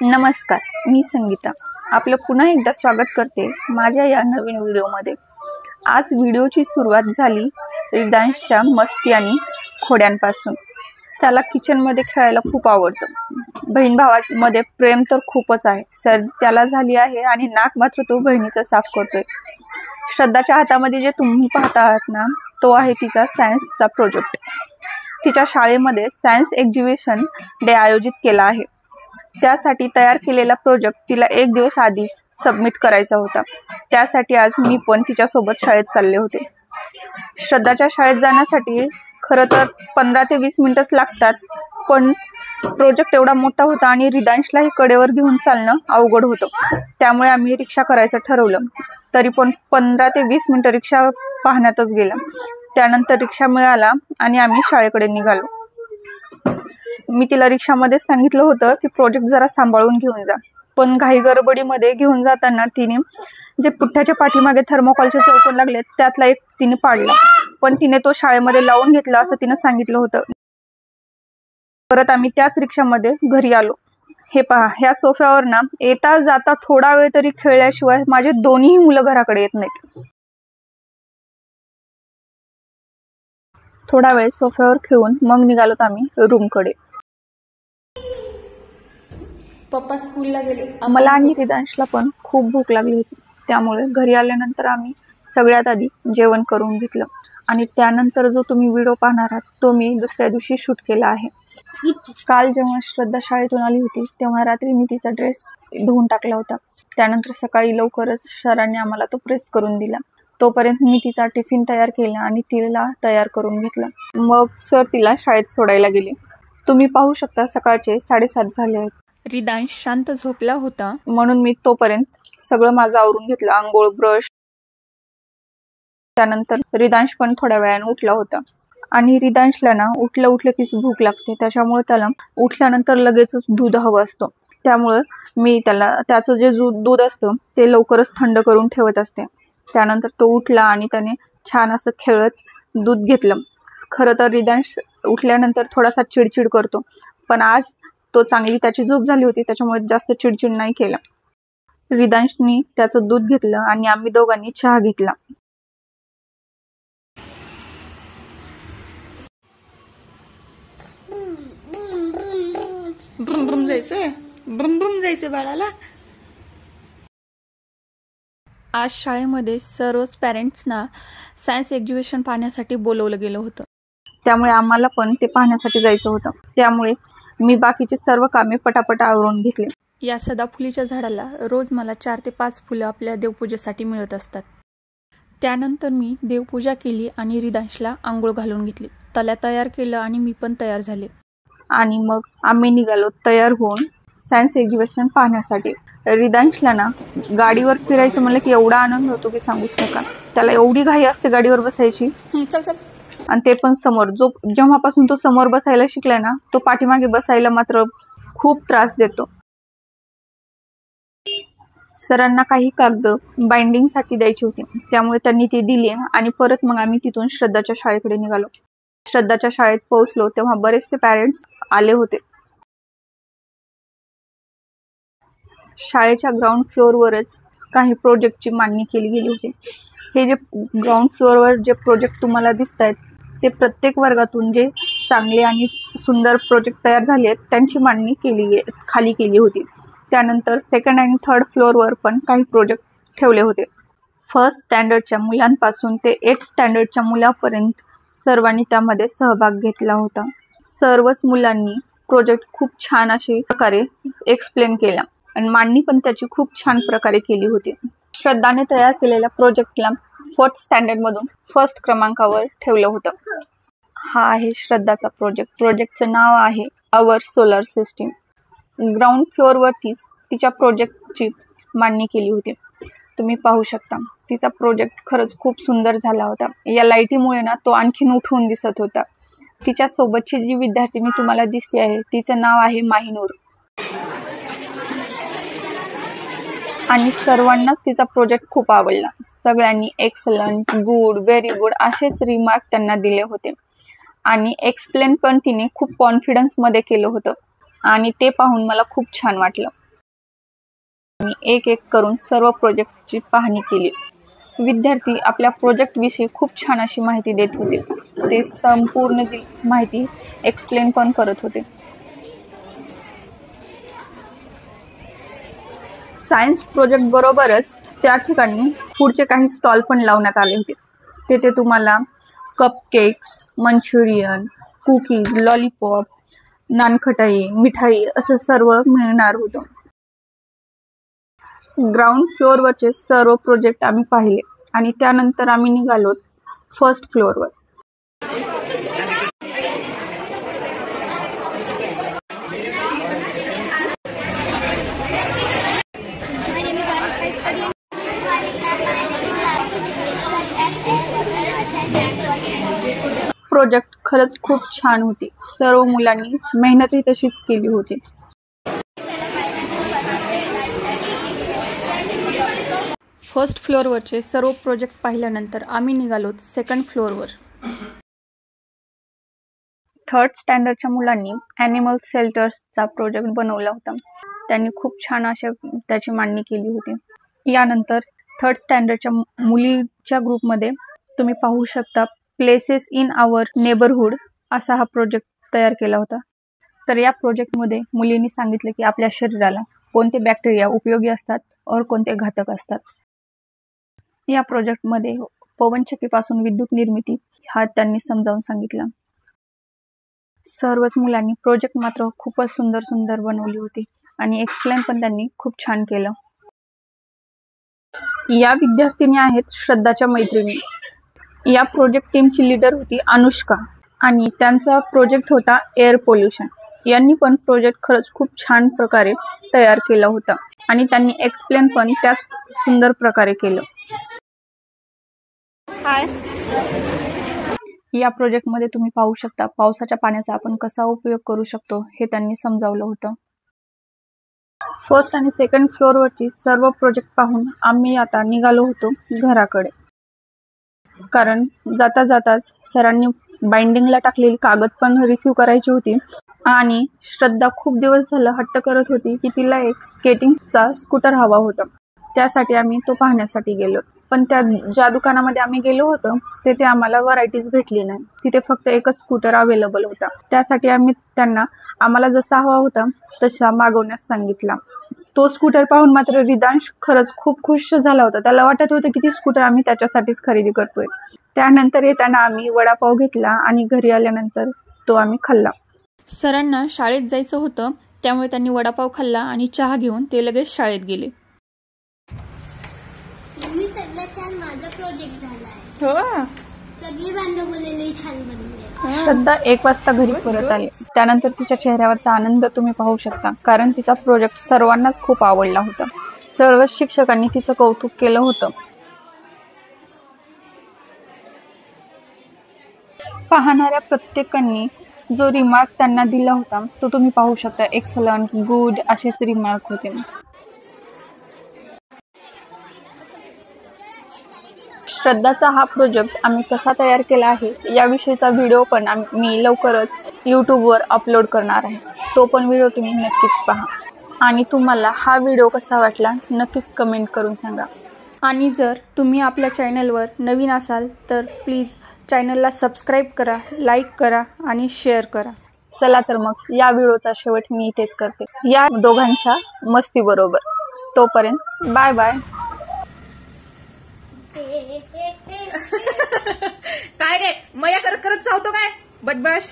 नमस्कार, मी संगीता आपलं पुन्हा एकदा स्वागत करते माझ्या या नवीन व्हिडिओमध्ये। आज व्हिडिओची सुरुवात झाली रिदांशच्या मस्ती आणि खोड्यांपासून। त्याला किचनमध्ये खेळायला खूप आवडतं। बहीण भावांमध्ये प्रेम तर खूपच आहे। सर्दी त्याला झाली आहे आणि नाक मात्र तो बहिणीचं साफ करतोय। श्रद्धाच्या हातामध्ये जे तुम्ही पाहता आहात ना, तो आहे तिचा सायन्सचा प्रोजेक्ट। तिच्या शाळेमध्ये सायन्स एक्झिबिशन डे आयोजित केला आहे। त्यासाठी तयार केलेला प्रोजेक्ट तिला एक दिवस आधीच सबमिट करायचा होता। त्यासाठी आज मी पण तिच्या सोबत शाळेत चालले होते। श्रद्धाच्या शाळेत जाण्यासाठी खरं तर 15 ते 20 मिनिटच लागतात, पण प्रोजेक्ट एवढा मोठा होता आणि रिदांशलाही कडेवर घेऊन चालणं अवघड होतं। त्यामुळे आम्ही रिक्षा करायचं ठरवलं। तरी पण 15 ते 20 मिनिटं रिक्षा पाहण्यातच गेला। त्यानंतर रिक्षा मिळाला आणि आम्ही शाळेकडे निघालो। मी तिला रिक्षामध्ये सांगितलं होतं की प्रोजेक्ट जरा सांभाळून घेऊन जा, पण घाई गडबडीमध्ये घेऊन जाताना तिने जे पुठ्ठ्याच्या पाठीमागे थर्मोकॉलचे चौकोन लागले त्यातला एक तिने पाडला, पण तिने तो शाळेमध्ये लावून घेतला असं तिने सांगितलं होतं। परत आम्ही त्याच रिक्षामध्ये घरी आलो। हे पहा, ह्या सोफ्यावर ना येता जाता थोडा वेळ तरी खेळल्याशिवाय माझे दोन्ही मुलं घराकडे येत नाहीत। थोडा वेळ सोफ्यावर खेळून मग निघालोत आम्ही रूमकडे। पप्पा स्कूलला गेले। मला आणि रिदांशला पण खूप भूक लागली होती, त्यामुळे घरी आल्यानंतर आम्ही सगळ्यात आधी जेवण करून घेतलं आणि त्यानंतर जो तुम्ही व्हिडिओ पाहणार आहात तो मी दुसऱ्या दिवशी शूट केला आहे। काल जेव्हा श्रद्धा शाळेतून आली होती तेव्हा रात्री मी तिचा ड्रेस धुवून टाकला होता। त्यानंतर सकाळी लवकरच सरांनी आम्हाला तो प्रेस करून दिला। तोपर्यंत मी तिचा टिफिन तयार केला आणि तिला तयार करून घेतलं। मग सर तिला शाळेत सोडायला गेले। तुम्ही पाहू शकता सकाळचे 7:30 झाले आहेत। रिदांश शांत झोपला होता, म्हणून मी तोपर्यंत सगळं माझं आवरून घेतलं, आंघोळ, ब्रश। त्यानंतर रिदांश पण थोड्या वेळाने उठला होता आणि रिदांशला ना उठलं की भूक लागते, त्याच्यामुळे त्याला उठल्यानंतर लगेचच दूध हवं असतं। त्यामुळे मी त्याला त्याचं जे दूध असतं ते लवकरच थंड करून ठेवत असते। त्यानंतर तो उठला आणि त्याने छान असं खेळत दूध घेतलं। खरं तर रिदांश उठल्यानंतर थोडासा चिडचिड करतो, पण आज तो चांगली त्याची झोप झाली होती त्याच्यामुळे जास्त चिडचिड नाही केला। रिदांशनी त्याचं दूध घेतलं आणि आम्ही दोघांनी चहा घेतला। ब्रुम ब्रुम जायचं बाळाला। आज शाळेमध्ये सर्वच पॅरेंट्सना सायन्स एक्झिबिशन पाहण्यासाठी बोलवलं गेलं होतं, त्यामुळे आम्हाला पण ते पाहण्यासाठी जायचं होतं। त्यामुळे मी बाकीचे सर्व कामे पटापट आवरून घेतले। या सदाफुलीच्या झाडाला रोज मला 4 ते 5 फुलं आपल्या देवपूजेसाठी मिळत असतात। त्यानंतर मी देवपूजा केली आणि रिदांशला आंघोळ घालून घेतली। त्याला तयार केलं आणि मी पण तयार झाले आणि मग आम्ही निघालो तयार होऊन सायन्स एक्झिबिशन पाहण्यासाठी। रिदांशला ना गाडीवर फिरायचं म्हणलं की एवढा आनंद होतो की सांगूच नका। त्याला एवढी घाई असते गाडीवर बसायची, चल आणि ते पण समोर। जेव्हापासून तो समोर बसायला शिकलाय ना, तो पाठीमागे बसायला मात्र खूप त्रास देतो। सरांना काही कागद बाइंडिंग साठी द्यायची होती, त्यामुळे त्यांनी ती दिली आणि परत मग आम्ही तिथून श्रद्धाच्या शाळेकडे निघालो। श्रद्धाच्या शाळेत पोहोचलो तेव्हा बरेचसे पॅरेंट्स आले होते। शाळेच्या ग्राउंड फ्लोअरवरच काही प्रोजेक्टची मांडणी केली गेली होती। हे जे ग्राउंड फ्लोअरवर जे प्रोजेक्ट तुम्हाला दिसत आहेत ते प्रत्येक वर्गातून जे चांगले आणि सुंदर प्रोजेक्ट तयार झाले आहेत त्यांची मांडणी खाली केली होती। त्यानंतर सेकंड आणि थर्ड फ्लोअरवर पण काही प्रोजेक्ट ठेवले होते। फर्स्ट स्टँडर्डच्या मुलांपासून ते 8th स्टँडर्डच्या मुलांपर्यंत सर्वांनी त्यामध्ये सहभाग घेतला होता। सर्वच मुलांनी प्रोजेक्ट खूप छान अशा प्रकारे एक्सप्लेन केला आणि मांडणी पण त्याची खूप छान प्रकारे केली होती। श्रद्धाने तयार केलेल्या प्रोजेक्टला 4th स्टँडर्ड मधून 1st क्रमांकावर ठेवलं होतं। हा आहे श्रद्धाचा प्रोजेक्ट। प्रोजेक्टचं नाव आहे आवर सोलर सिस्टीम। ग्राउंड फ्लोअरवरतीच तिच्या प्रोजेक्टची मांडणी केली होती। तुम्ही पाहू शकता तिचा प्रोजेक्ट खरंच खूप सुंदर झाला होता। या लाईटीमुळे ना तो आणखीन उठून दिसत होता। तिच्या सोबतची जी विद्यार्थिनी तुम्हाला दिसली आहे तिचं नाव आहे माहिनूर आणि सर्वांनाच तिचा प्रोजेक्ट खूप आवडला। सगळ्यांनी एक्सलंट, गुड, व्हेरी गुड असेच रिमार्क त्यांना दिले होते आणि एक्सप्लेन पण तिने खूप कॉन्फिडन्स मध्ये केलं होतं आणि ते पाहून मला खूप छान वाटलं। मी एक एक करून सर्व प्रोजेक्टची पाहणी केली. विद्यार्थी आपल्या प्रोजेक्ट विषयी खूप छान अशी माहिती देत होते. ते संपूर्ण माहिती एक्सप्लेन पण करत होते. सायन्स प्रोजेक्ट बरोबरच त्या ठिकाणी फूडचे काही स्टॉल पण लावण्यात आले होते. तेथे तुम्हाला कपकेक्स, मंचुरियन, कुकीज, लॉलीपॉप, नानखटाई, मिठाई असं सर्व मिळणार होतं. ग्राउंड फ्लोअरवरचे सर्व प्रोजेक्ट आम्ही पाहिले आणि त्यानंतर आम्ही निघालो फर्स्ट फ्लोअरवर. प्रोजेक्ट खरंच खूप छान होती. सर्व मुलांनी मेहनतही तशीच केली होती. फर्स्ट फ्लोअरवरचे सर्व प्रोजेक्ट पाहिल्यानंतर आम्ही निघालो सेकंड फ्लोअरवर. थर्ड स्टँडर्डच्या मुलांनी ॲनिमल शेल्टर्सचा प्रोजेक्ट बनवला होता. त्यांनी खूप छान अशा त्याची मांडणी केली होती. यानंतर थर्ड स्टँडर्डच्या मुलीच्या ग्रुपमध्ये तुम्ही पाहू शकता प्लेसेस इन आवर नेबरहूड असा हा प्रोजेक्ट तयार केला होता. तर या प्रोजेक्टमध्ये मुलींनी सांगितले की आपल्या शरीराला कोणते बॅक्टेरिया उपयोगी असतात और कोणते घातक असतात. या प्रोजेक्टमध्ये पवनचक्कीपासून विद्युत निर्मिती हा त्यांनी समजावून सांगितलं. सर्वच मुलांनी प्रोजेक्ट मात्र खूपच सुंदर सुंदर बनवली होती आणि एक्सप्लेन पण त्यांनी खूप छान केलं. या विद्यार्थिनी आहेत श्रद्धाच्या मैत्रिणी. या प्रोजेक्ट टीमची लीडर होती अनुष्का आणि त्यांचा प्रोजेक्ट होता एअर पोल्युशन. यांनी पण प्रोजेक्ट खरंच खूप छान प्रकारे तयार केला होता आणि त्यांनी एक्सप्लेन पण त्याच सुंदर प्रकारे केलं. या प्रोजेक्टमध्ये तुम्ही पाहू शकता पावसाच्या पाण्याचा आपण कसा उपयोग करू शकतो हे त्यांनी समजावलं होतं. फर्स्ट आणि सेकंड फ्लोअरवरची सर्व प्रोजेक्ट पाहून आम्ही आता निघालो होतो घराकडे. कारण जाता जाताच सरांनी बाइंडिंगला टाकलेली कागद पण रिसीव्ह करायची होती आणि श्रद्धा खूप दिवस झालं हट्ट करत होती की तिला एक स्केटिंगचा स्कूटर हवा होता. त्यासाठी आम्ही तो पाहण्यासाठी गेलो. पण त्या ज्या दुकानामध्ये आम्ही गेलो होतो तेथे आम्हाला व्हरायटीज भेटली नाही. तिथे फक्त एकच स्कूटर अवेलेबल होता. त्यासाठी आम्ही त्यांना आम्हाला जसा हवा होता तसा मागवण्यास सांगितला. तो स्कूटर पाहून मात्र रिदांश खरंच खूप खुश झाला होता. त्याला वाटत होतं की ती स्कूटर आम्ही त्याच्यासाठीच खरेदी करतोय. त्यानंतर येताना आम्ही वडापाव घेतला आणि घरी आल्यानंतर तो आम्ही खाल्ला. सरांना शाळेत जायचं होतं त्यामुळे त्यांनी वडापाव खाल्ला आणि चहा घेऊन ते लगेच शाळेत गेले. मी सगळ्यात छान माझा प्रोजेक्ट झालाय. हो, सगळी बांधव बोललेली छान बनले. श्रद्धा 1 वाजता घरी परत आली. त्यानंतर तिच्या चेहऱ्यावरचा आनंद तुम्ही पाहू शकता कारण तिचा प्रोजेक्ट सर्वांनाच खूप आवडला होता. सर्व शिक्षकांनी तिचं कौतुक केलं होतं. पाहणाऱ्या प्रत्येकांनी जो रिमार्क त्यांना दिला होता तो तुम्ही पाहू शकता. एक्सलंट, गुड असेच रिमार्क होते. श्रद्धाचा हा प्रोजेक्ट आम्ही कसा तयार केला आहे याविषयीचा व्हिडिओ पण मी लवकरच यूट्यूबवर अपलोड करणार आहे. तो पण व्हिडिओ तुम्ही नक्कीच पहा आणि तुम्हाला हा व्हिडिओ कसा वाटला नक्कीच कमेंट करून सांगा. आणि जर तुम्ही आपल्या चॅनलवर नवीन असाल तर प्लीज चॅनलला सबस्क्राईब करा, लाईक करा आणि शेअर करा. चला तर मग या व्हिडिओचा शेवट मी इथेच करते या दोघांच्या मस्ती बरोबर. तोपर्यंत बाय बाय. काय रे मया करत करत चावतो काय बदमाश.